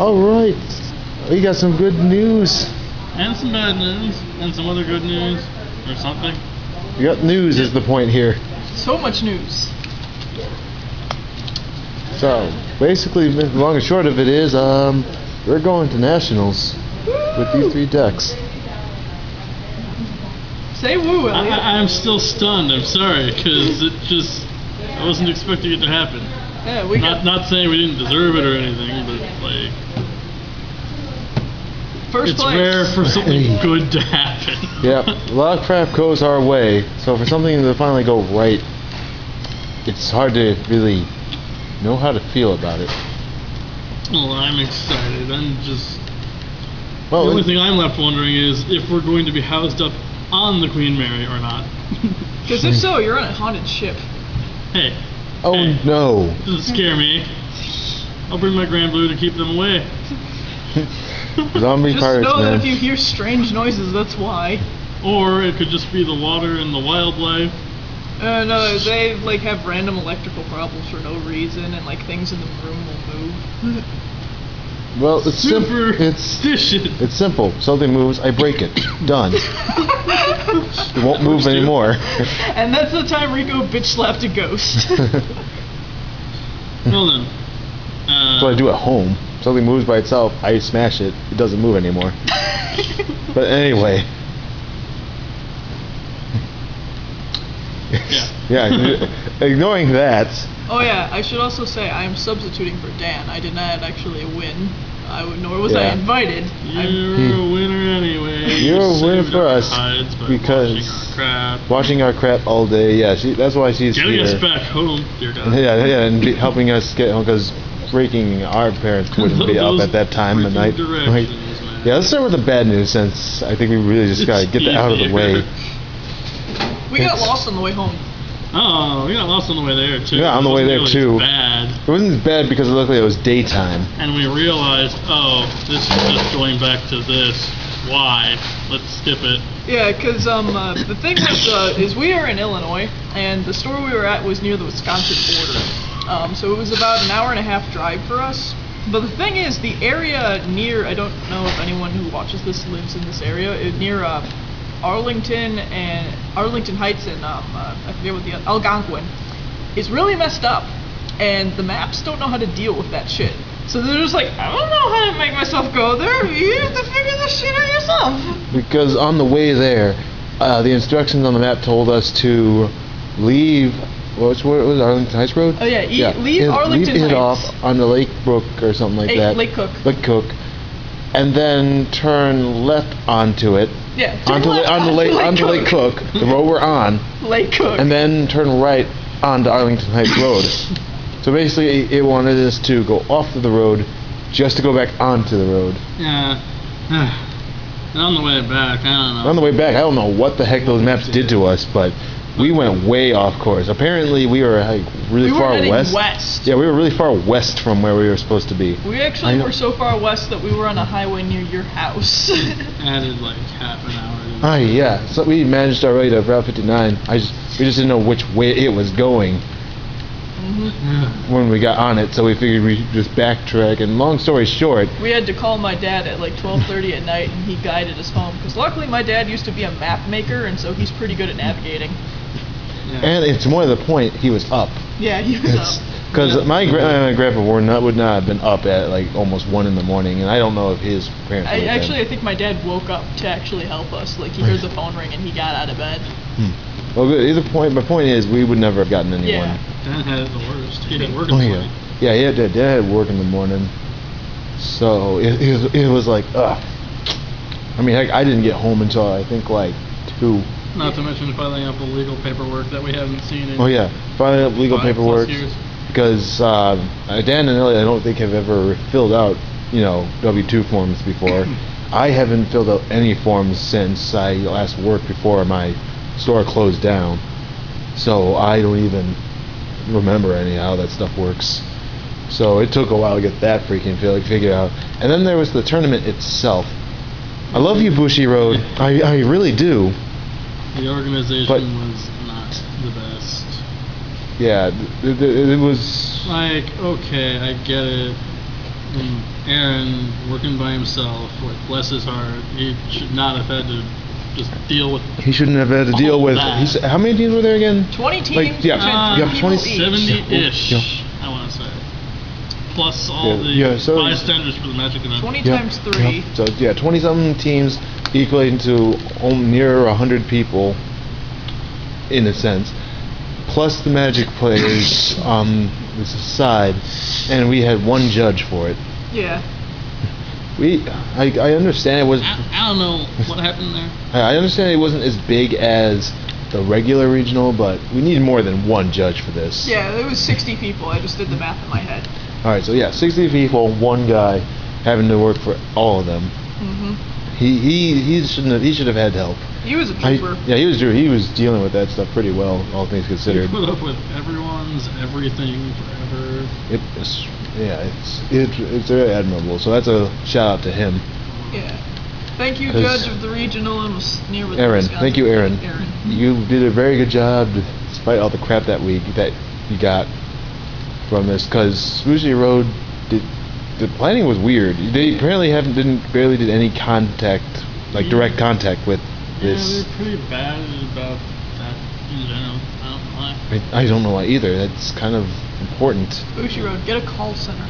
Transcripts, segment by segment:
Alright, we got some good news. And some bad news. And some other good news. Or something. We got news is the point here. So much news. So, basically, the long and short of it is, we're going to Nationals with these 3 decks. Say woo, Elliot. I'm still stunned, I'm sorry, because I wasn't expecting it to happen. Yeah, we not saying we didn't deserve it or anything, but like... First it's place. rare for something good to happen. Yeah, a lot of crap goes our way, so for something to finally go right, it's hard to really know how to feel about it. Well, I'm excited. The Well, only thing I'm left wondering is if we're going to be housed up on the Queen Mary or not. Because if so, you're on a haunted ship. Hey. Oh hey, no. Doesn't scare me. I'll bring my Grand Blue to keep them away. Zombie Just pirates, know man. that if you hear strange noises, that's why. Or it could just be the water and the wildlife. No, they like have random electrical problems for no reason, and like things in the room will move. Well, it's simple. Superstitious. It's simple. Something moves, I break it. Done. It won't move anymore. And that's the time Rico bitch slapped a ghost. Well then. That's what I do at home. Something moves by itself, I smash it. It doesn't move anymore. But anyway. Yeah, ignoring that. Oh yeah, I should also say I am substituting for Dan. I did not actually win. Nor was I invited. You're a winner anyway. You're a winner for us because watching our crap all day. Yeah, that's why she's getting here. us back home, dear God. Yeah, and helping us get home because breaking our parents wouldn't be up at that time of night. Right. Yeah, let's start with the bad news since I think we really just gotta get that out of the way. We got lost on the way home. Oh, we got lost on the way there too. Yeah, on the way there really too. Bad. It wasn't as bad because luckily it was daytime. And we realized, oh, this is just going back to this. Why? Let's skip it. Yeah, because the thing is we are in Illinois, and the store we were at was near the Wisconsin border. So it was about an hour and a half drive for us. But the thing is, the area near, I don't know if anyone who watches this lives in this area, near Arlington Heights and I forget what the Algonquin is really messed up, and the maps don't know how to deal with that shit. So they're just like, I don't know how to make myself go there. You have to figure this shit out yourself. Because on the way there, the instructions on the map told us to leave. What was Arlington Heights Road? Oh yeah, leave Arlington Heights. Leave it off Heights. on the Lake Brook or something like that. Lake Cook. Lake Cook, and then turn left onto it. Yeah. Onto Lake Cook, the road we're on. Lake Cook. And then turn right onto Arlington Heights Road. So basically, it wanted us to go off of the road just to go back onto the road. Yeah. And on the way back, I don't know. On the way back, I don't know what the heck those maps did to us, but we went way off course. Apparently, we were like really far west. Yeah, we were really far west from where we were supposed to be. We actually were so far west that we were on a highway near your house. Added like half an hour. Oh yeah, so we managed our way to Route 59. We just didn't know which way it was going when we got on it, so we figured we'd just backtrack. And long story short, we had to call my dad at like 12:30 at night, and he guided us home. Because luckily, my dad used to be a map maker, and so he's pretty good at navigating. Yeah. And it's more to the point, he was up. Yeah, he was up. Because my grandpa would not have been up at like almost 1 in the morning, and I don't know if his parents would have been. I think my dad woke up to actually help us. Like he heard the phone ring and he got out of bed. Well, my point is, we would never have gotten anyone. Yeah. Dan had it the worst. He had work in the morning. Yeah, Dad had work in the morning. So it was like, ugh. I mean, heck, I didn't get home until I think like 2. Not to mention filing up the legal paperwork that we haven't seen in filing up legal 5+ paperwork. years. Because Dan and Elliot, I don't think have ever filled out, W-2 forms before. I haven't filled out any forms since I last worked before my store closed down. So I don't even remember how that stuff works. So it took a while to get that freaking figured out. And then there was the tournament itself. I love you, Bushy Road. I really do. The organization was not the best. Yeah, it was... Like, okay, I get it. Aaron working by himself, like, bless his heart, he should not have had to just deal with. He shouldn't have had to deal all with. that. How many teams were there again? 20 teams, Like, yeah, you yeah, had 20 three people each. 70-ish, Yeah. I want to say. Plus all the Yeah, so bystanders for the Magic event. 20 Yeah, times 3. yeah. So yeah, 20-something teams equating to near 100 people, in a sense, plus the Magic players on this side, and we had one judge for it. Yeah. I understand it was. I don't know what happened there. I understand it wasn't as big as the regular regional, but we need more than one judge for this. Yeah, there was 60 people. I just did the math in my head. All right, so yeah, 60 people, one guy having to work for all of them. Hmm. He should have had help. He was a trooper. Yeah, he was dealing with that stuff pretty well, all things He considered. put up with everyone's everything forever. It's very admirable. So that's a shout out to him. Yeah. Thank you, 'Cause- judge of the regional and was near with Aaron, Wisconsin. thank you, Aaron. Aaron. You did a very good job, despite all the crap that you got from this. Because Swooshie Road, the planning was weird. They apparently barely did any contact, like direct contact with Yeah, this. they're pretty bad about that in general. I don't know why. I don't know why either. That's kind of important. Bushi Road, get a call center.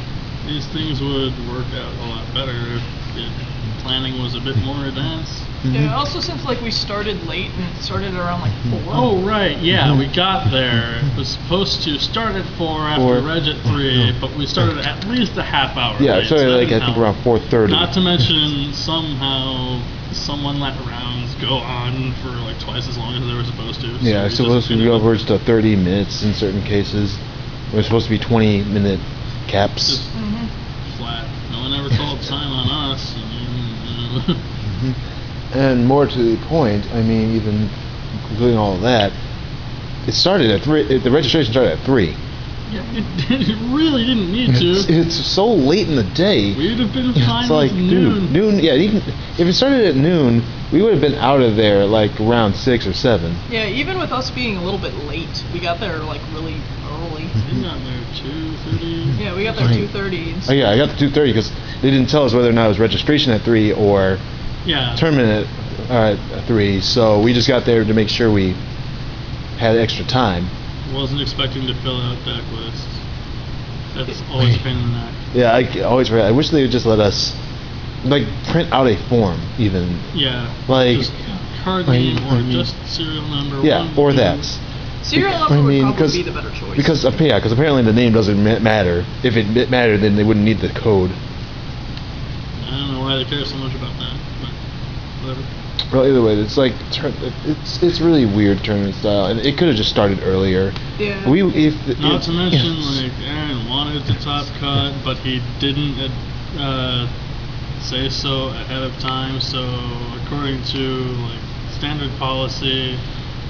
These things would work out a lot better if the planning was a bit more advanced. Yeah, also since like we started late and it started around like 4. Oh, right, yeah, we got there. It was supposed to start at 4 after 4. Reg at 3, but we started at least a half hour Yeah, late. sorry, so that like I didn't think help. around 4:30. Not to mention, somehow, someone let rounds go on for like twice as long as they were supposed to. Yeah, we it's supposed just to go over to 30 minutes in certain cases. We're supposed to be 20-minute caps. Just Hmm. flat. No one ever called time on us. And more to the point, I mean, even including all of that, it started at 3. The registration started at 3. Yeah, it really didn't need to. It's so late in the day. We'd have been fine It's like, with noon. dude, noon. Yeah, even if it started at noon, we would have been out of there like around 6 or 7. Yeah, even with us being a little bit late, we got there like really early. We got there 2:30. Yeah, we got there Right. 2:30. Oh yeah, I got the 2:30 because they didn't tell us whether or not it was registration at 3 or Yeah. tournament at 3. So we just got there to make sure we had extra time. Wasn't expecting to fill out deck lists. That's always a pain in the neck. Yeah, I always forget. I wish they would just let us like print out a form, even. Yeah. Like- just card I- name I or mean- just serial number. Yeah, one, or two. that. Serial I number would mean, probably 'cause- be the better choice. Because apparently the name doesn't matter. If it mattered, then they wouldn't need the code. I don't know why they care so much about that, but whatever. Well, either way, it's like it's really weird tournament style, and it could have just started earlier. Yeah. Not to mention, like, Aaron wanted the top cut, but he didn't say so ahead of time, so according to, like, standard policy,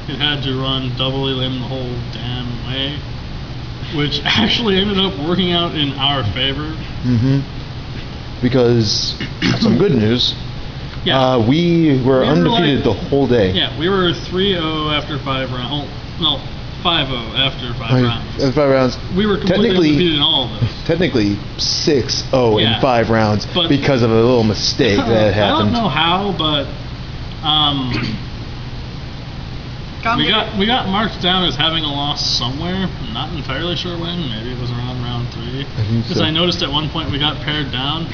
it had to run double elim the whole damn way, which actually ended up working out in our favor. Because some good news. Yeah. We were were undefeated like- the whole day. Yeah, we were 3-0 after 5 rounds. Oh, no, 5-0 after 5 rounds. 5 rounds. We were completely undefeated in all of those. Technically 6-0 Yeah. in 5 rounds But- because of a little mistake that I don't happened. know how, but we got marked down as having a loss somewhere. I'm not entirely sure when. Maybe it was around round 3. think Because so. I noticed at one point we got paired down,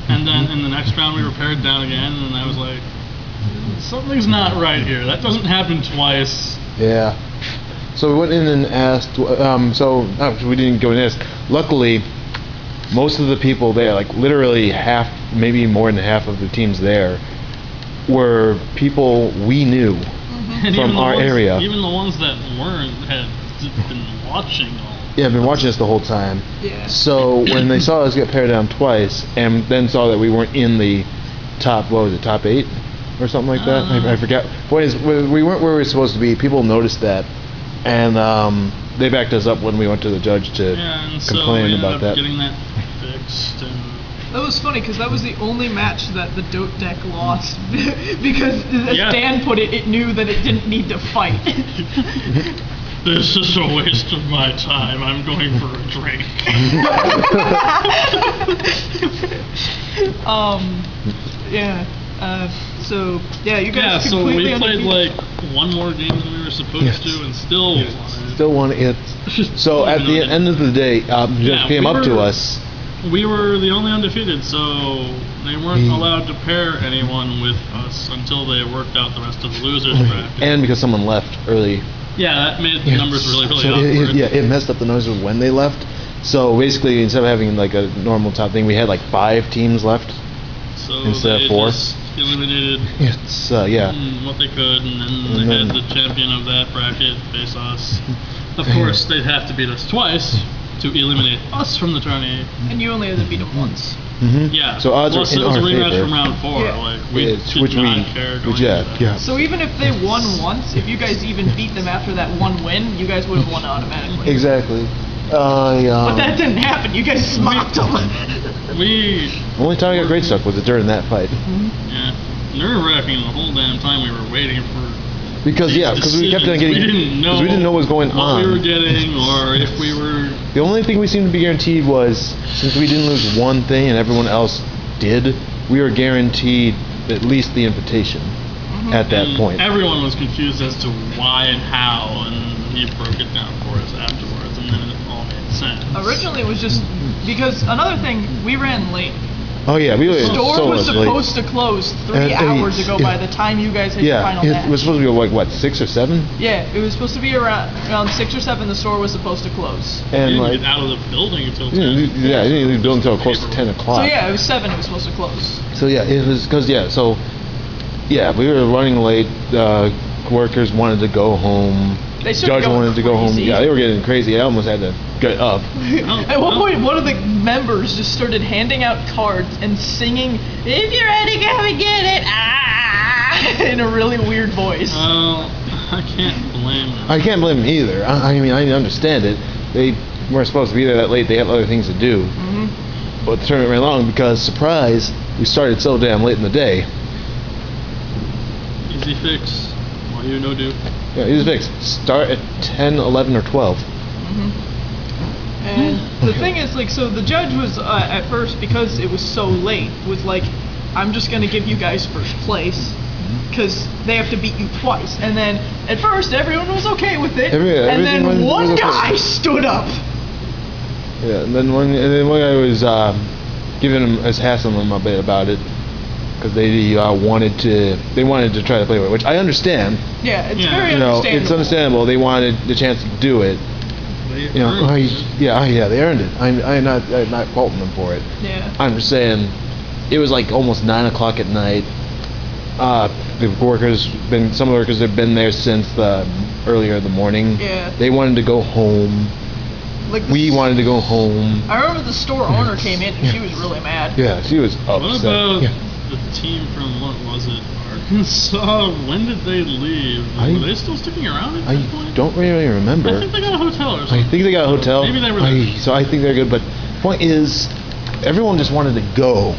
and then in the next round we were paired down again, and I was like, something's not right here. That doesn't happen twice. Yeah. So we went in and asked. We didn't go in and ask. Luckily, most of the people there, like literally half, maybe more than half of the teams there, were people we knew And from even the our ones- area. Even the ones that weren't had been watching all. Yeah, I've been watching this the whole time. Yeah. So when they saw us get paired down twice, and then saw that we weren't in the top, what was it, top 8 or something like that? I forget. Point is, we weren't where we were supposed to be. People noticed that, and they backed us up when we went to the judge to Yeah, and so we complain ended about up that. getting that fixed. And That was funny because that was the only match that the Dote deck lost because, as Yeah. Dan put it, it knew that it didn't need to fight. This is a waste of my time. I'm going for a drink. Yeah. So yeah, you Yeah, guys so we completely played undefeated. like one more game than we were supposed to, and still won. Still won it. So at the end of the day, just Yeah, came we up to were- us. We were the only undefeated, so they weren't allowed to pair anyone with us until they worked out the rest of the losers bracket. And because someone left early. Yeah, that made the numbers really, really So awkward. it messed up the numbers when they left. So basically, instead of having like a normal top thing, we had like 5 teams left. So instead of they 4. just eliminated It's what they could, and then And they then- had the champion of that bracket face us. Of course, they'd have to beat us twice to eliminate us from the tourney. And you only had to beat them once. Yeah. So odds Plus, are in it was our a rematch favor. from round 4. Yeah. Like we It's- did which not we- care which, going yeah, into that. yeah. So even if they won once, if you guys even beat them after that one win, you guys would have won automatically. Exactly. But that didn't happen. You guys smocked them. We Only time I got great stuff was during that fight. yeah, nerve-wracking the whole damn time we were waiting for. Because these we kept on decisions. getting. We didn't know. 'cause we didn't know what was going what on. we were getting, or if we were. The only thing we seemed to be guaranteed was, since we didn't lose one thing and everyone else did, we were guaranteed at least the invitation at that and point. Everyone was confused as to why and how, and he broke it down for us afterwards, and then it all made sense. Originally, it was just because another thing, we ran late. Oh yeah, we were The store so was much late. supposed to close 3 And hours ago by the time you guys had your final Yeah, match. it was supposed to be like what, 6 or 7, Yeah, it was supposed to be around 6 or 7. The store was supposed to close. We and didn't like get out of the building until 10. I didn't leave the building until close to 10 o'clock. So yeah, it was 7. It was supposed to close. So yeah, it was because we were running late. Workers wanted to go home. They started Judge going wanted to go home. crazy. Yeah, they were getting crazy. I almost had to get up. At one point, one of the members just started handing out cards and singing, "If you're ready, come and get it!" Ah! in a really weird voice. Well, I can't blame them. I can't blame them either. I mean, I understand it. They weren't supposed to be there that late. They have other things to do. But the tournament ran long because, surprise, we started so damn late in the day. Easy fix. Why you no do? Yeah, easy fix. Start at 10, 11, or 12. And the thing is, like, so the judge was at first, because it was so late, was like, "I'm just gonna give you guys first place." Because they have to beat you twice, and then at first everyone was okay with it, and everything then was one okay. guy stood up. Yeah, and then one guy was hassling him a bit about it because they wanted to try to play with it, which I understand. Yeah, it's Yeah. very You know, understandable. it's understandable. They wanted the chance to do it. They You know, earned it. they earned it. I'm not faulting them for it. Yeah. I'm just saying, it was like almost 9 o'clock at night. Some of the workers have been there since earlier in the morning. Yeah. They wanted to go home. Like We wanted to go home. I remember the store owner came in and she was really mad. Yeah, she was upset. What about Yeah. the team from, what was it, Arkansas? When did they leave? Were they still sticking around at I that point? don't really remember. I think they got a hotel or something. I think they got a hotel. Maybe they were there. So I think they're good. But point is, everyone just wanted to go,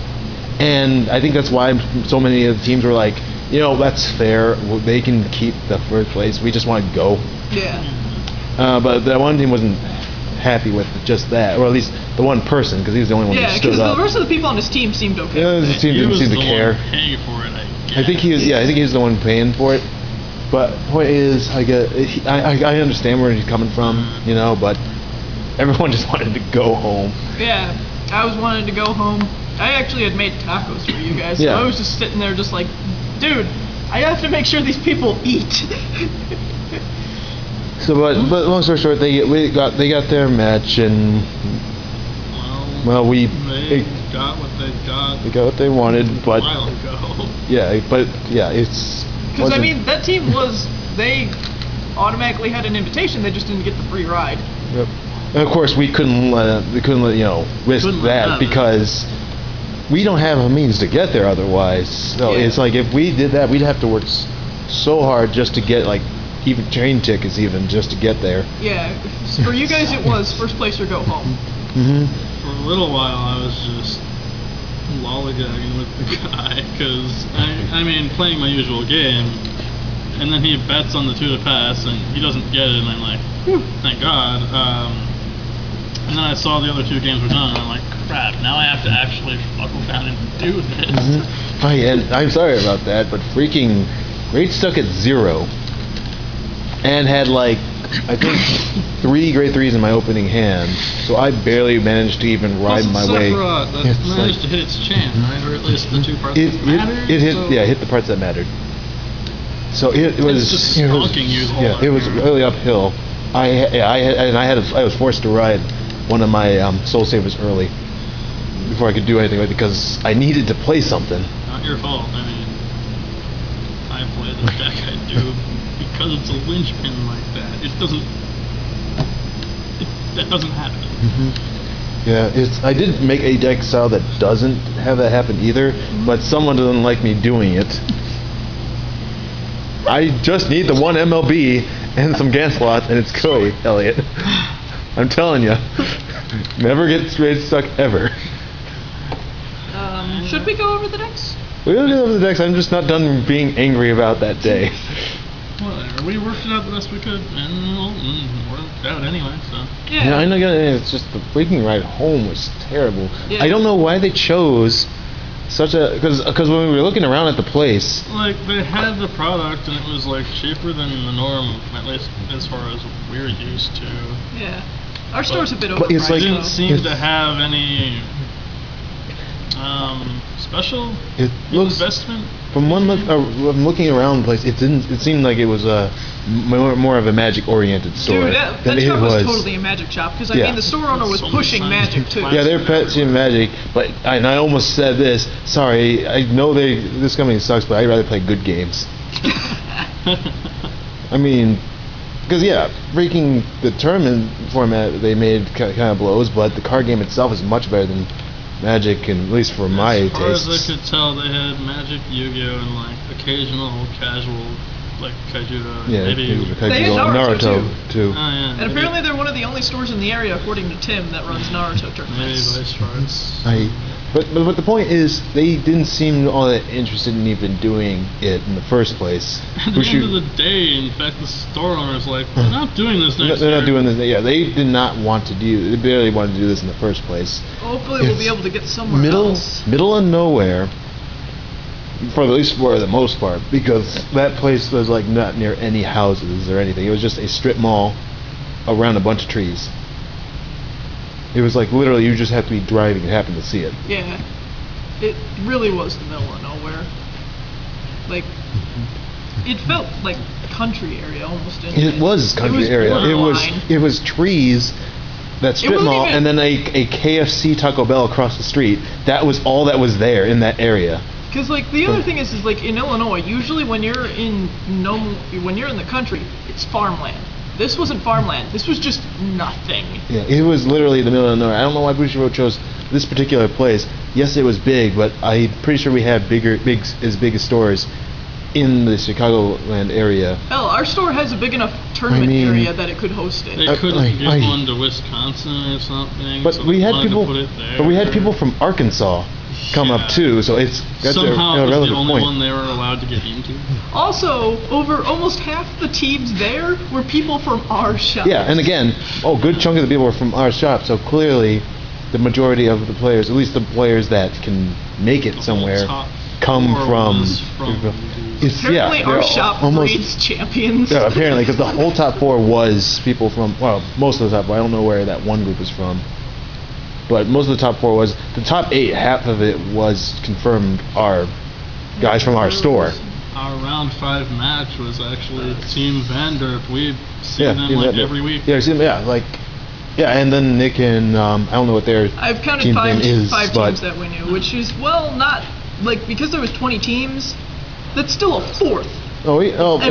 and I think that's why so many of the teams were like, that's fair. Well, they can keep the first place. We just want to go. Yeah. But that one team wasn't happy with just that, or at least the one person, because he was the only one Yeah, that because stood the up. rest of the people on his team seemed okay. Yeah, with the it. team He didn't was seem to the care. one paying for it, I guess. I think he was. Yeah, I think he was the one paying for it. But point is, I understand where he's coming from, but everyone just wanted to go home. Yeah, I was wanting to go home. I actually had made tacos for you guys, so Yeah. I was just sitting there just like, dude, I have to make sure these people eat. So, but long story short, they got their match, and well, they got what they got they got what they wanted, a but while ago. it's Because I wasn't- mean, that team they automatically had an invitation. They just didn't get the free ride. Yep. And of course, we couldn't let risk Couldn't let that that. because we don't have a means to get there otherwise. So Yeah. it's like if we did that, we'd have to work so hard just to get even train tickets, even just to get there. Yeah, for you guys it was first place or go home. Mm-hmm. For a little while, I was just lollygagging with the guy, because, I mean, playing my usual game, and then he bets on the 2 to pass, and he doesn't get it, and I'm like, thank God. And then I saw the other 2 games were done, and I'm like, crap, now I have to actually buckle down and do this. And I'm sorry about that, but freaking grade stuck at 0. And had like, I think 3 grade 3s in my opening hand, so I barely managed to even ride my way. That It's managed to hit its chin, right? Or at least the 2 parts that mattered. It hit, so yeah, hit the parts that mattered. So it was. It's just it was, stalking you the whole yeah, it was really uphill. I was forced to ride one of my Soul Savers early before I could do anything with it because I needed to play something. Not your fault. I mean, I play the deck I do because it's a linchpin like that. It doesn't. That doesn't happen. Yeah, I did make a deck style that doesn't have that happen either, but someone doesn't like me doing it. I just need the 1 MLB and some GAN slots, and it's Koi, Elliot. I'm telling you, never get straight stuck ever. Should we go over the decks? We'll get over the decks. I'm just not done being angry about that day. Whatever. We worked it out the best we could, and worked out anyway. So. Yeah, I know. It's just the freaking ride home was terrible. Yeah. I don't know why they chose such a because when we were looking around at the place, like they had the product and it was like cheaper than the norm, at least as far as we're used to. Yeah, our store's a bit but it's overpriced. like- It didn't though. seem to have any special investment. from one look, from looking around the place, it didn't. It seemed like it was a more of a magic-oriented store Dude, that than it shop was. was totally a magic shop because I Yeah. mean the store owner was So many pushing signs magic to too. class. Yeah, they're patching magic, but I almost said this. Sorry, I know this company sucks, but I'd rather play good games. I mean, because freaking the tournament format they made kind of blows, but the card game itself is much better than Magic, and at least for my As far tastes. as I could tell, they had Magic, Yu-Gi-Oh, and like occasional casual, like Kaijudo, Yeah, maybe. They had Naruto, too. Oh yeah. And maybe- apparently they're one of the only stores in the area, according to Tim, that runs Naruto maybe tournaments. vice versa. But the point is, they didn't seem all that interested in even doing it in the first place. At the end of the day, in fact, the store owner's like, we're not doing this next They're year. not doing this. Yeah, they did not want to do. They barely wanted to do this in the first place. Hopefully we'll be It's able to get somewhere else. Middle of nowhere, for at least for the most part, because that place was like not near any houses or anything. It was just a strip mall around a bunch of trees. It was like literally you just have to be driving and happen to see it. Yeah, it really was the middle of nowhere. Like, it felt like country area almost. Didn't It was country was area. borderline. It was trees, that strip wasn't mall, even- and then a KFC Taco Bell across the street. That was all that was there in that area. Because like the other thing is like in Illinois, usually when you're in the country, it's farmland. This wasn't farmland. This was just nothing. Yeah, it was literally the middle of nowhere. I don't know why Bushiroad chose this particular place. Yes, it was big, but I'm pretty sure we have big stores in the Chicagoland area. Hell, our store has a big enough tournament area that it could host it. They couldn't get one to Wisconsin or something. But so we they had wanted to people. put it there. But we had people from Arkansas come up too. So that's Somehow a it was the relevant only point. one they were allowed to get into. Also, over almost half the teams there were people from our shop. Yeah, and again, good chunk of the people were from our shop. So clearly, the majority of the players, at least the players that can make it The somewhere, top come four from. was from Apparently they're our shop almost. breeds champions. Yeah, apparently, because the whole top 4 was people from, most of the top 4. I don't know where that one group is from. But most of the top 4 was, the top 8, half of it was confirmed are guys from our store. Our round 5 match was actually Team Vanderp. We've seen Yeah, them Team like Vanderp. every week. Yeah, and then Nick and, I don't know what their I've counted team five name is, but teams that we knew, which is, not, like, because there was 20 teams, that's still a fourth. are you talking about the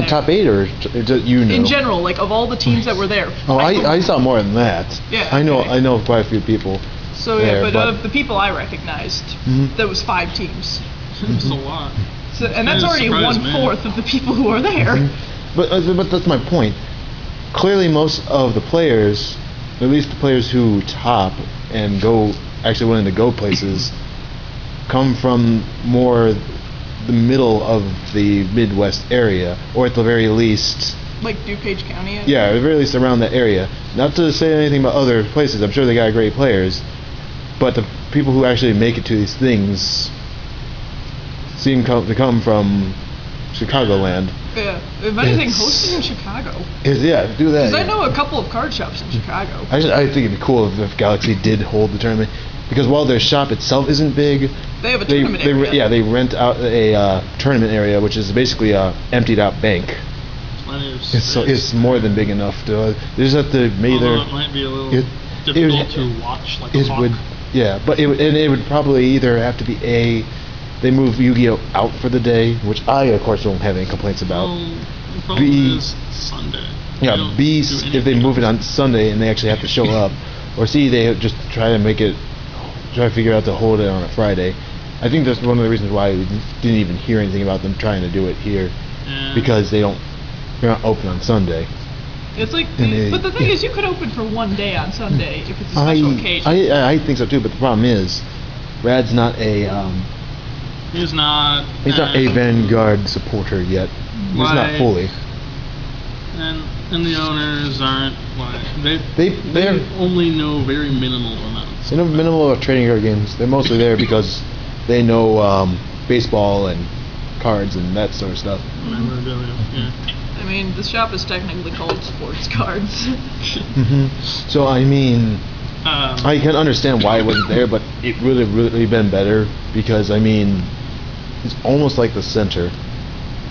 everyone top 8 or just you know? In general, like, of all the teams that were there. Oh, I saw more than that. Yeah, I know okay. quite a few people. So, there, but of the people I recognized, Mhm. there was 5 teams. It's a lot. So, and that's That already surprised me. 1/4 of the people who are there. But that's my point. Clearly, most of the players, at least the players who top and go actually willing to go places, come from more the middle of the Midwest area, or at the very least, Like DuPage County. I Yeah, at the very least around that area. Not to say anything about other places. I'm sure they got great players, but the people who actually make it to these things seem to come from Chicagoland. Yeah. If anything, It's- hosting in Chicago. Yeah, do that. Because I yeah. know a couple of card shops in Chicago. I think it'd be cool if Galaxy did hold the tournament, because while their shop itself isn't big, They have a tournament area. yeah, they rent out a tournament area, which is basically a emptied out bank. Plenty of It's space. more than big enough to. They just have to maybe Although it might be a little it difficult would- to watch like a it hawk. would, yeah, but it would probably either have to be they move Yu-Gi-Oh out for the day, which I of course don't have any complaints about. Well, the problem B- is Sunday. Yeah, They don't B, do if they anything move it else. on Sunday and they actually have to show up, or C, they just try to figure out to hold it on a Friday. I think that's one of the reasons why we didn't even hear anything about them trying to do it here, Yeah. because they're not open on Sunday. It's like, And they- but the thing yeah. is, you could open for one day on Sunday if it's a special occasion. I think so too, but the problem is, Rad's not He's not. he's not a Vanguard supporter yet. He's not Like- fully. And the owners aren't like They're they only know very minimal amounts. They know minimal of trading card games. They're mostly there because they know baseball and cards and that sort of stuff. Memorabilia. Yeah. I mean, the shop is technically called Sports Cards. So I mean, I can understand why it wasn't there, but it really been better, because I mean, it's almost like the center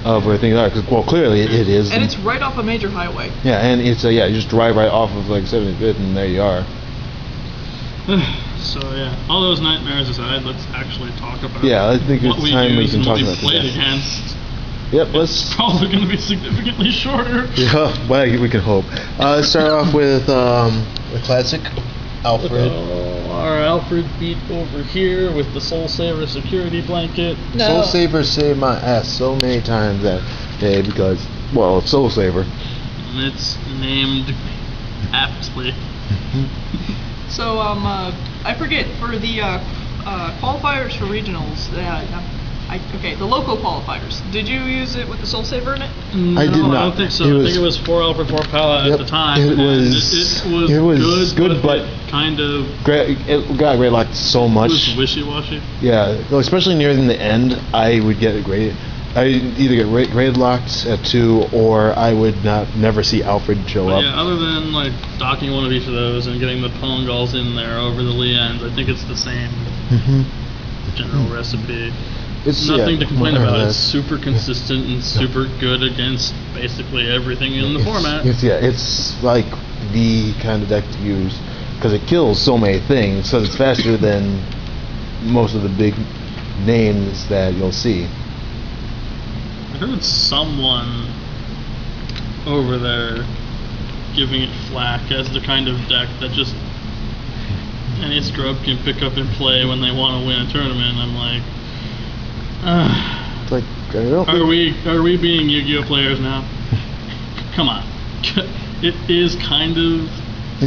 of where things are. 'Cause, well, clearly it is. And it's right off a major highway. yeah, and it's you just drive right off of like 75th, and there you are. So yeah, all those nightmares aside, let's actually talk about. Yeah, I think what it's we time we use can and talk what we about played this. against. Yep, let's. Probably going to be significantly shorter. Yeah, well, we can hope. Let's start off with the classic Alfred. Our Alfred beat over here with the Soul Saver security blanket. Soul Saver saved my ass so many times that day because, well, it's Soul Saver. And it's named aptly. So, I forget, for the qualifiers for regionals, the local qualifiers, did you use it with the Soul Saver in it? I did No, I not. don't think so. It I was- think it was 4 Alfred, 4 Pala Yep, at the time. it and was- it was good, but it kind of It got grade locked so was much. wishy-washy. Yeah, well, especially near the end, I would get a grade. I either get grade locked at 2, or I would never see Alfred show But up. yeah, other than like docking one of each of those and getting the Pongals in there over the Lians, I think it's the same Mhm. general recipe. It's Nothing to complain more or about. It's less. super consistent and super good against basically everything in the format. It's like the kind of deck to use because it kills so many things. Because it's faster than most of the big names that you'll see. I heard someone over there giving it flack as the kind of deck that just any scrub can pick up and play when they want to win a tournament. I'm like, It's like I don't are we being Yu-Gi-Oh players now? Come on, it is kind of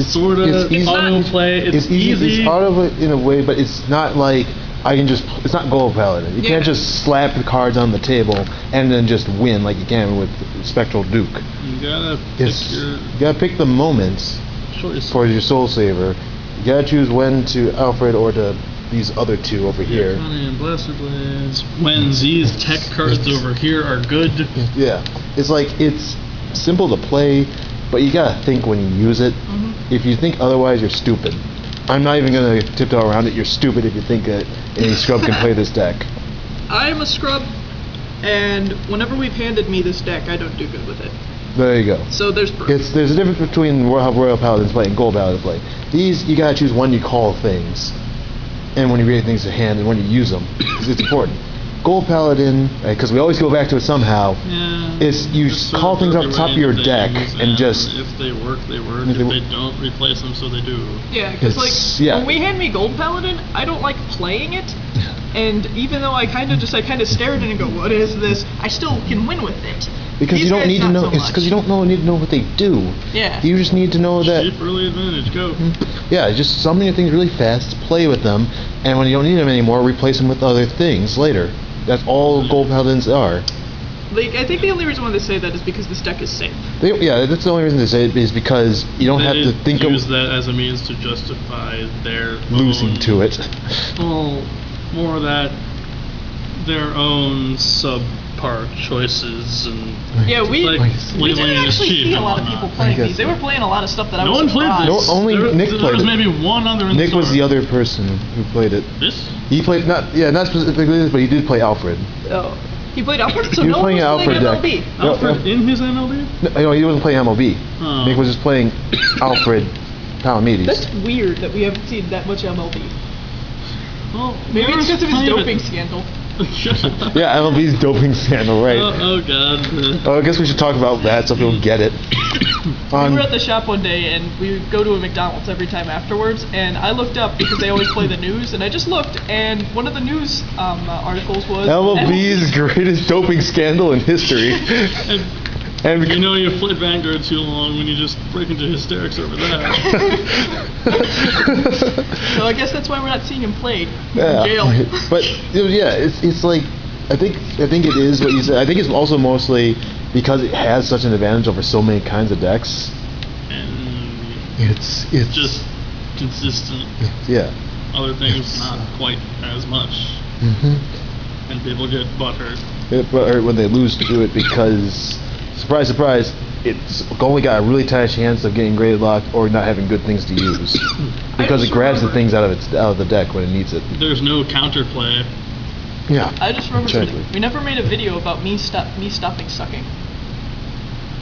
sort of easy. auto play. It's easy. It's auto in a way, but it's not like I can just. It's not Gold Paladin. You Yeah. can't just slap the cards on the table and then just win like you can with Spectral Duke. You gotta It's pick your you gotta pick the moments choice. for your Soul Saver. You gotta choose when to Alfred or to these other two over here. Funny and Blaster Blades. When Z's tech cards over here are good. Yeah, it's like it's simple to play, but you gotta think when you use it. If you think otherwise, you're stupid. I'm not even gonna tiptoe around it. You're stupid if you think that any scrub can play this deck. I'm a scrub, and whenever we've handed me this deck, I don't do good with it. There you go. So there's proof. There's a difference between how Royal Paladins play and Gold Paladins play. These you gotta choose when you call things, and when you read things to hand, and when you use them. It's important. Gold Paladin, because we always go back to it somehow. Yeah. It's you Just sort call of things work off the your top of way your into deck things, and just. if they work, they work. If If they they don't, replace them so they do. Yeah, because It's- like yeah. when we hand me Gold Paladin, I don't like playing it, and even though I kind of stare at it and go, "What is this?" I still can win with it. Because These you don't guys need to not know. so It's much. because you don't need to know what they do. Yeah. You just need to know that. Cheap early advantage, go. Yeah, just summon your things really fast, play with them, and when you don't need them anymore, replace them with other things later. That's all Gold Paladins are. Like, I think the only reason why they say that is because this deck is safe. Yeah, that's the only reason they say it is because you don't have to think of use that as a means to justify their losing own, to it. Well, more that their own subpar choices and Yeah, we labeling didn't as actually cheap see a and lot of whatnot. people playing guess these. They were playing a lot of stuff that I No was one played surprised. this. No, only Nick there played was it. maybe one other in Nick the was store. the other person who played it. This? He played not specifically this, but he did play Alfred. Oh. He played Alfred, so He was no one playing was an playing Alfred MLB. deck. Alfred in his MLB? No, he wasn't playing MLB. Oh. Nick was just playing Alfred Palamedes. That's weird that we haven't seen that much MLB. Well, Maybe it's because of his kind of- doping scandal. Shut up. Yeah, MLB's doping scandal, right? Oh god. Oh, I guess we should talk about that so people get it. We were at the shop one day and we would go to a McDonald's every time afterwards, and I looked up because they always play the news, and I just looked, and one of the news articles was MLB's greatest doping scandal in history. And You know you've played Vanguard too long when you just break into hysterics over that. So I guess that's why we're not seeing him played. Yeah, In jail. but yeah, it's like I think it is what you said. I think it's also mostly because it has such an advantage over so many kinds of decks. And It's just consistent. yeah. Other things not quite as much. Mm-hmm. And people get butthurt. Or when they lose to it because, surprise, surprise, it's only got a really tiny chance of getting graded locked or not having good things to use because it just grabs the remember- things out of the deck when it needs it. There's no counterplay. Yeah. I just remember exactly. something. We never made a video about me stopping sucking.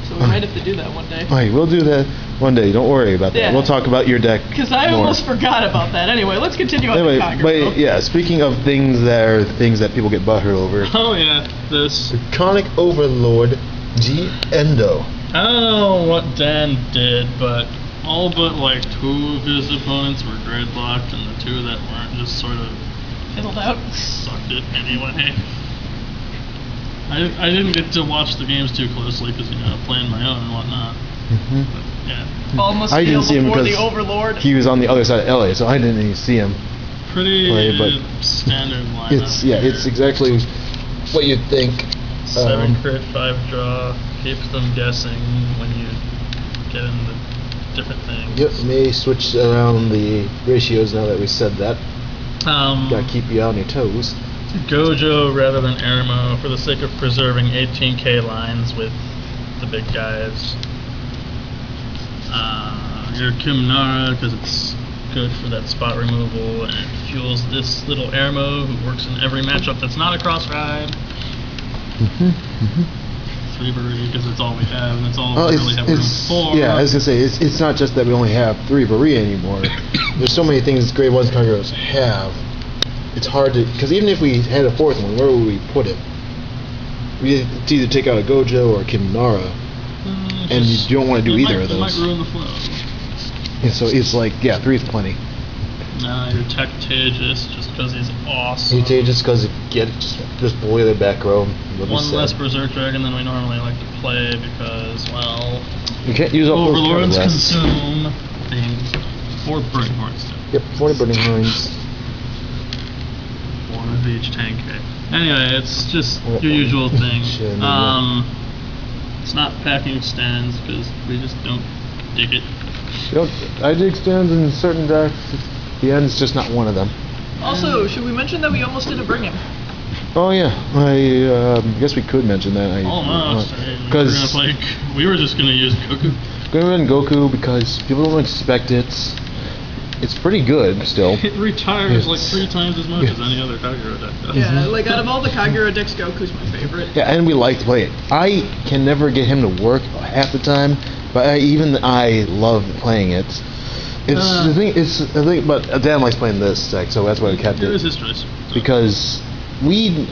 So we might have to do that one day. All right, we'll do that one day. Don't worry about that. Yeah. We'll talk about your deck. Because I more. almost forgot about that. Anyway, let's continue on Anyway, the Conqueror. but yeah, speaking of things that people get butthurt over, Oh yeah, this. Draconic Overlord G Endo. I don't know what Dan did, but all but like 2 of his opponents were gridlocked, and the 2 that weren't just sort of Fiddled out. sucked it anyway. I didn't get to watch the games too closely because playing my own and whatnot. Mm-hmm. But, yeah, Almost I didn't see him before because the Overlord. he was on the other side of LA, so I didn't even see him. pretty Play, but standard lineup. It's exactly what you'd think. 7 crit, 5 draw, keeps them guessing when you get into different things. Yep, may switch around the ratios now that we said that. Gotta keep you on your toes. Gojo rather than Eremo for the sake of preserving 18k lines with the big guys. Your Kimnara because it's good for that spot removal and it fuels this little Eremo who works in every matchup that's not a cross ride. 3 Buri because it's all we have and it's all we really have room for. Yeah, I was gonna say it's not just that we only have 3 Berea anymore. There's so many things grade 1s Conquerors have. It's hard to, because even if we had a 4th one, where would we put it? It's either take out a Gojo or a Kimnara, and you don't want to do either of It might those. ruin the flow. And so it's like, yeah, 3 is plenty. Your Tectagus just because he's awesome. You take just because just bully the back row. You'll be One sad. less Berserk Dragon than we normally like to play because, well, You can't use all those Overlords card consume things. 4 Burning Horns too. Yep, 40 burning horns. 4 of each 10k. Anyway, it's just Yep. your usual thing. Shit, yeah. It's not packing stands because we just don't dig it. I dig stands in certain decks. The end's just not one of them. Also, should we mention that we almost didn't bring him? Oh yeah, I guess we could mention that. Almost. Because We were just gonna use Goku. going to run Goku because people don't expect it. It's pretty good still. It retires like It's- 3 times as much yeah. as any other Kagura deck does. Yeah, like out of all the Kagura decks, Goku's my favorite. Yeah, and we like to play it. I can never get him to work half the time, but I love playing it. It's the thing. It's the thing. But Dan likes playing this deck, so that's why we kept It was it. his choice. Because we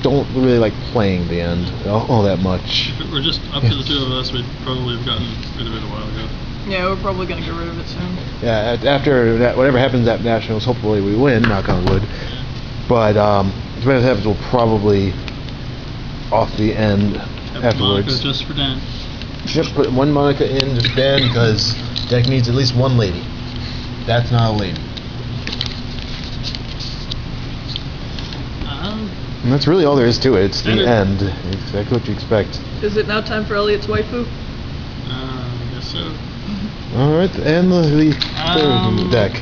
don't really like playing the end all that much. If it were just up to the 2 of us, we'd probably have gotten rid of it a while ago. Yeah, we're probably gonna get rid of it soon. Yeah, after that, whatever happens at Nationals, hopefully we win, knock on wood. But if what happens, we'll probably off the end Have afterwards. Monica just for Dan. Yep, put 1 Monica in, just ban, because deck needs at least 1 lady. That's not a lady. And that's really all there is to it. It's the And end. Exactly what you expect. Is it now time for Elliot's waifu? I guess so. Alright, and the third deck.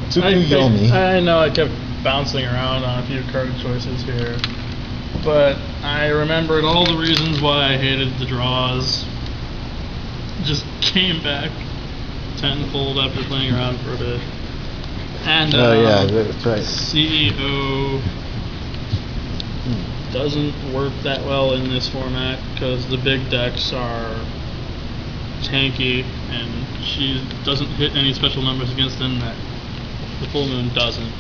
Tsukuyomi. I know I kept bouncing around on a few card choices here, but I remembered all the reasons why I hated the draws. Just came back tenfold after playing around for a bit. And Oh yeah, that's right. CEO doesn't work that well in this format because the big decks are tanky and she doesn't hit any special numbers against them that the full moon doesn't.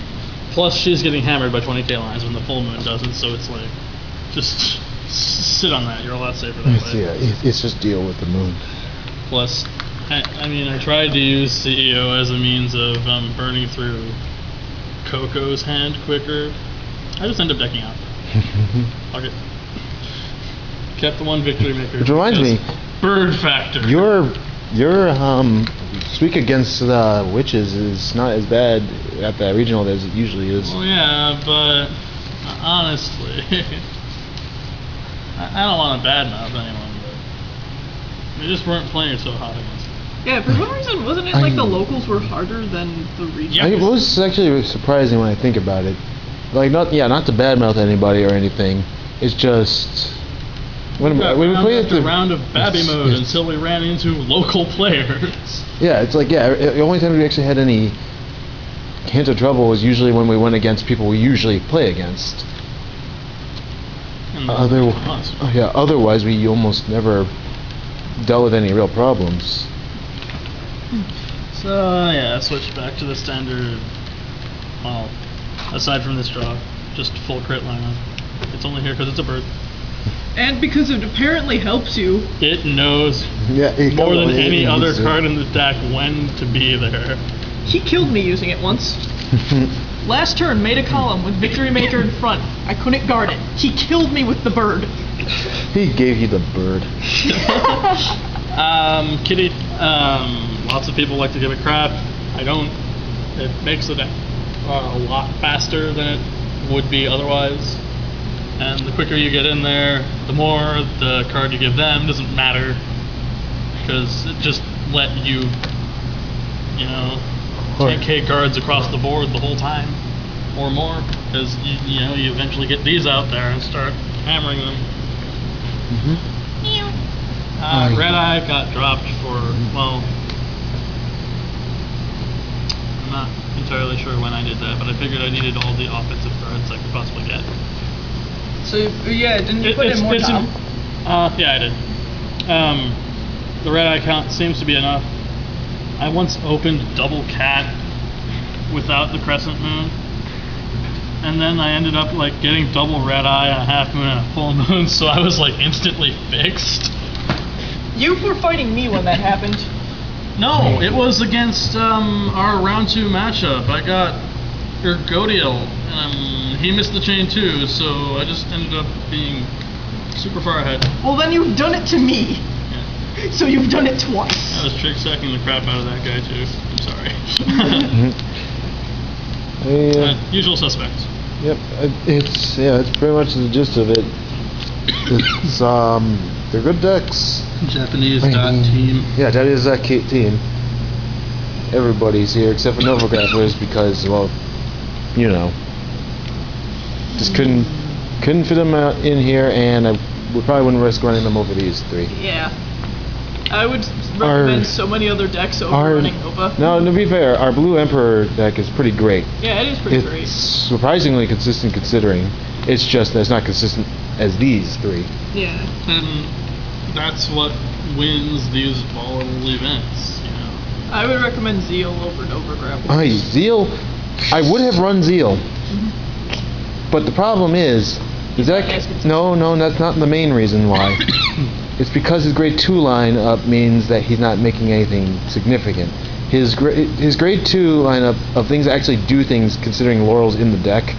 Plus she's getting hammered by 20k lines when the full moon doesn't, so it's like, just sit on that, you're a lot safer that way. Yeah, it's just deal with the moon. Plus, I tried to use CEO as a means of burning through Coco's hand quicker. I just ended up decking out. Fuck it. Kept the one victory maker. Which reminds me, bird factor. Your streak against the witches is not as bad at the regional as it usually is. Well, yeah, but honestly, I don't want to badmouth anyone, but they just weren't playing so hot against it. Yeah, for some reason, wasn't it like the locals were harder than the regional? Yep. It was actually surprising when I think about it. Like, not to badmouth anybody or anything. It's just when we played the round of Babby mode until we ran into local players. Yeah, it's like the only time we actually had any hint of trouble was usually when we went against people we usually play against. Otherwise we almost never dealt with any real problems. So yeah, I switched back to the standard. Well, aside from this draw, just full crit lineup. It's only here because it's a bird. And because it apparently helps you. It knows more than any other card in the deck when to be there. He killed me using it once. Last turn, made a column with Victory Maker in front. I couldn't guard it. He killed me with the bird. He gave you the bird. Kitty, lots of people like to give it crap. I don't. It makes it a lot faster than it would be otherwise. And the quicker you get in there, the more the card you give them doesn't matter. Because it just let you, 10k cards across the board the whole time. Or more. Because, you eventually get these out there and start hammering them. Red Eye got dropped for, well, I'm not entirely sure when I did that, but I figured I needed all the offensive cards I could possibly get. So, yeah, didn't you put in more time? Yeah, I did. The Red Eye count seems to be enough. I once opened double cat without the crescent moon. And then I ended up getting double red eye, a half moon, and a full moon, so I was instantly fixed. You were fighting me when that happened. No, it was against our round 2 matchup. I got Ergodiel, and he missed the chain too, so I just ended up being super far ahead. Well, then you've done it to me. Yeah. So you've done it twice. I was trick stacking the crap out of that guy too. I'm sorry. Usual suspects. Yep, it's pretty much the gist of it. It's they're good decks. Japanese team. Yeah, that is that team. Everybody's here except for Nova Grapplers because, well, just couldn't fit them out in here, and we probably wouldn't risk running them over these 3. Yeah. I would recommend so many other decks over running Nova. No, to be fair, our Blue Emperor deck is pretty great. Yeah, it is pretty great. It's surprisingly consistent considering. It's just that it's not consistent as these 3. Yeah. And that's what wins these volatile events, I would recommend Zeal over Nova Grapple. Zeal, I would have run Zeal. But the problem is that no, that's not the main reason why. It's because his grade 2 lineup means that he's not making anything significant. His grade 2 lineup of things that actually do things considering Laurel's in the deck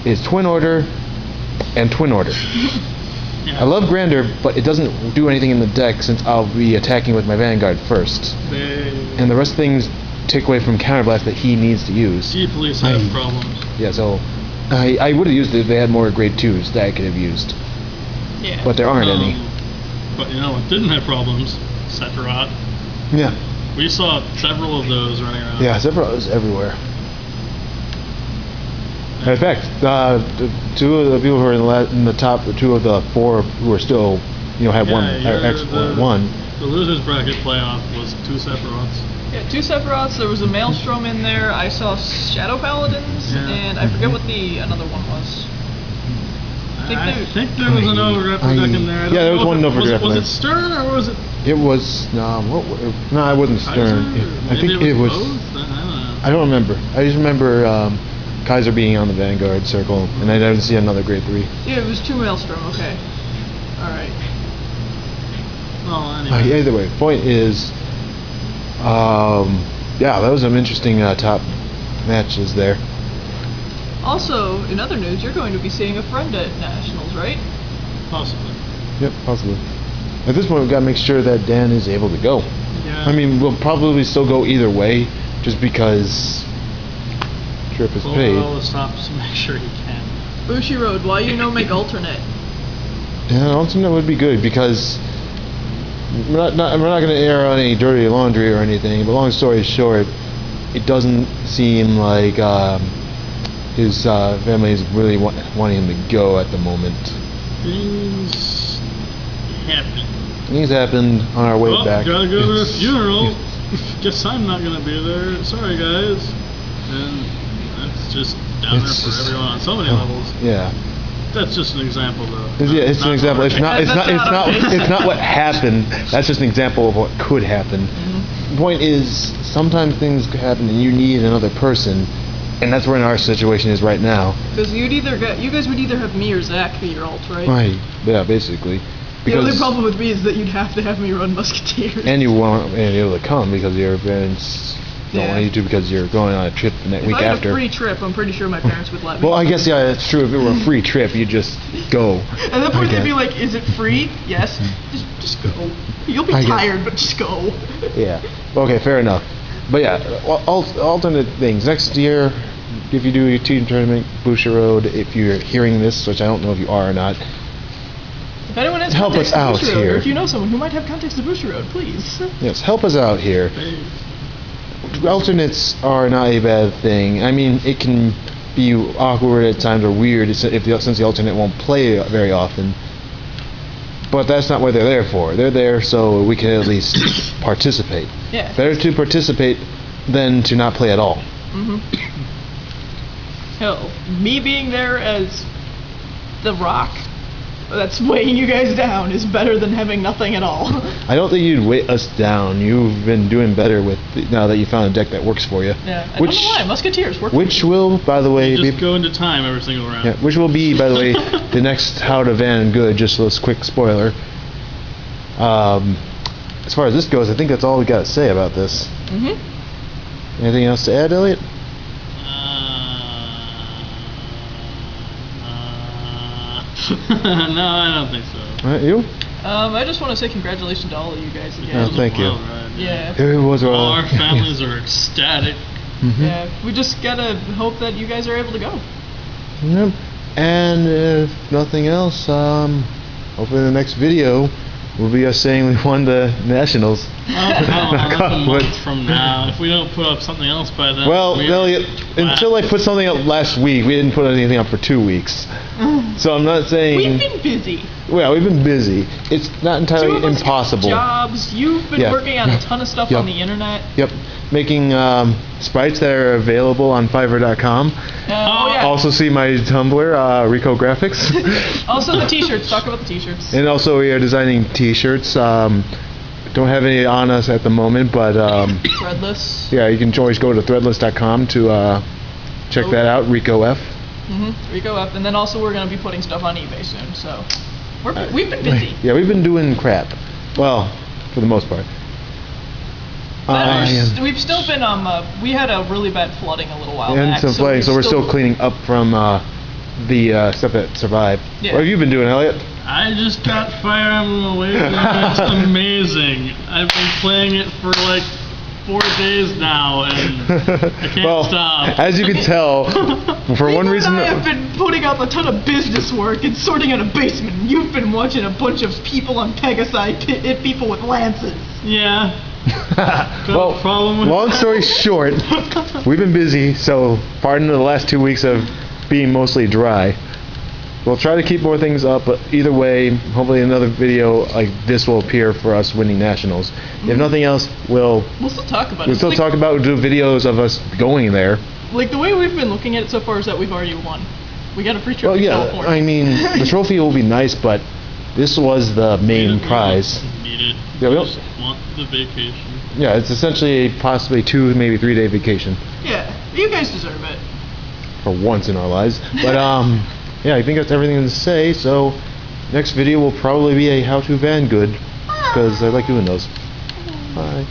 is Twin Order and Twin Order. Yeah. I love Grander, but it doesn't do anything in the deck since I'll be attacking with my Vanguard first. And the rest of things take away from Counterblast that he needs to use. Sea Police have problems. Yeah, so I would have used it if they had more grade 2s that I could have used. Yeah. But there aren't any. But you know what didn't have problems? Sephiroth. Yeah. We saw several of those running around. Yeah, Sephiroth everywhere. In fact, two of the people who are in the top, two of the 4 who are still, have one. The losers bracket playoff was 2 Sephiroths. Yeah, 2 Sephiroths. There was a Maelstrom in there. I saw Shadow Paladins, and I forget what the another one was. I think there was an Overgrapper deck in there. Yeah, there was one Overgrapper. Was it Stern or was it? It was no, it wasn't Stern. I think it was. Both? I don't know. I don't remember. I just remember Kaiser being on the Vanguard circle, and I didn't see another grade 3. Yeah, it was 2 Maelstrom. Okay. All right. Well, anyway. Either way, point is, yeah, that was some interesting top matches there. Also, in other news, you're going to be seeing a friend at Nationals, right? Possibly. Yep, possibly. At this point, we've got to make sure that Dan is able to go. Yeah. I mean, we'll probably still go either way, just because trip is paid. All the stops to make sure he can. Bushi Road, why you no make alternate? Yeah, alternate would be good, because we're not going to air on any dirty laundry or anything, but long story short, it doesn't seem like his family is really wanting him to go at the moment. Things happen. Things happened on our way back. Gotta go to the funeral. Guess I'm not gonna be there. Sorry, guys. And that's just down there for everyone on so many levels. Yeah. That's just an example, though. Yeah, it's an example. It's not what happened. That's just an example of what could happen. Mm-hmm. The point is, sometimes things happen and you need another person, and that's where our situation is right now. Because you guys would either have me or Zach be your alt, right? Right. Yeah, basically. The only problem with me is that you'd have to have me run Musketeers. And you won't be able to come because your parents don't want you to, because you're going on a trip the next week after. If I had after. a free trip, I'm pretty sure my parents would let me. Well, I guess, yeah, it's true. If it were a free trip, you'd just go. At that point, they'd be like, is it free? Yes. Just go. You'll be tired, but just go. Yeah. Okay, fair enough. But yeah, alternate things. Next year, if you do your team tournament, Busha Road, if you're hearing this, which I don't know if you are or not, if anyone has help us out Busha Road, here. or if you know someone who might have contacts to Busha Road, please. Yes, help us out here. Alternates are not a bad thing. I mean, it can be awkward at times or weird since the alternate won't play very often. But that's not what they're there for. They're there so we can at least participate. Yeah. Better to participate than to not play at all. Mm-hmm. Hell, me being there as the rock that's weighing you guys down is better than having nothing at all. I don't think you'd weight us down. You've been doing better now that you found a deck that works for you. Yeah, I don't know why. Musketeers work. Which will, by the way, just go into time every single round. Yeah, which will be, by the way, the next How to Van and Good. Just a quick spoiler. As far as this goes, I think that's all we got to say about this. Mm-hmm. Anything else to add, Elliot? No, I don't think so. All right, you? I just want to say congratulations to all of you guys again. Oh, thank you. Yeah. It was all our families are ecstatic. Mm-hmm. Yeah, we just gotta hope that you guys are able to go. Yep. And if nothing else, hopefully the next video will be us saying we won the Nationals. A month from now, if we don't put up something else by then. Well, Elliot, until I put something up last week, we didn't put anything up for 2 weeks. So I'm not saying... We've been busy. Well, we've been busy. It's not entirely impossible. Jobs. You've been working on a ton of stuff on the internet. Yep. Making sprites that are available on Fiverr.com. Yeah. Also see my Tumblr, Rico Graphics. Also the t-shirts. Talk about the t-shirts. And also we are designing t-shirts. Don't have any on us at the moment, but... Threadless. Yeah, you can always go to threadless.com to check that out, Rico F. Mm-hmm. Rico F. And then also we're going to be putting stuff on eBay soon, so... We've been busy. Yeah, we've been doing crap. Well, for the most part. We've still been we had a really bad flooding a little while back. And some flooding, so we're still cleaning up from the stuff that survived. Yeah. What have you been doing, Elliot? I just got Fire Emblem Awakening. It's amazing. I've been playing it for like 4 days now, and I can't well, stop. as you can tell, for one You reason. and I have been putting up a ton of business work and sorting out a basement. And you've been watching a bunch of people on Pegasi hit people with lances. Yeah. Well, problem with long that? story short, we've been busy, so pardon the last 2 weeks of being mostly dry. We'll try to keep more things up, but either way, hopefully another video like this will appear for us winning nationals. If nothing else, we'll still talk about it. still Like- talk about do videos of us going there. Like, the way we've been looking at it so far is that we've already won. We got a free trip Well, to yeah, California. I mean the trophy will be nice, but this was the main prize. Need it. Yeah, we don't- Just want the vacation. Yeah, it's essentially a possibly 2, maybe 3 day vacation Yeah, you guys deserve it. for once in our lives. But yeah, I think that's everything to say. So next video will probably be a how to van good because I like doing those. Bye.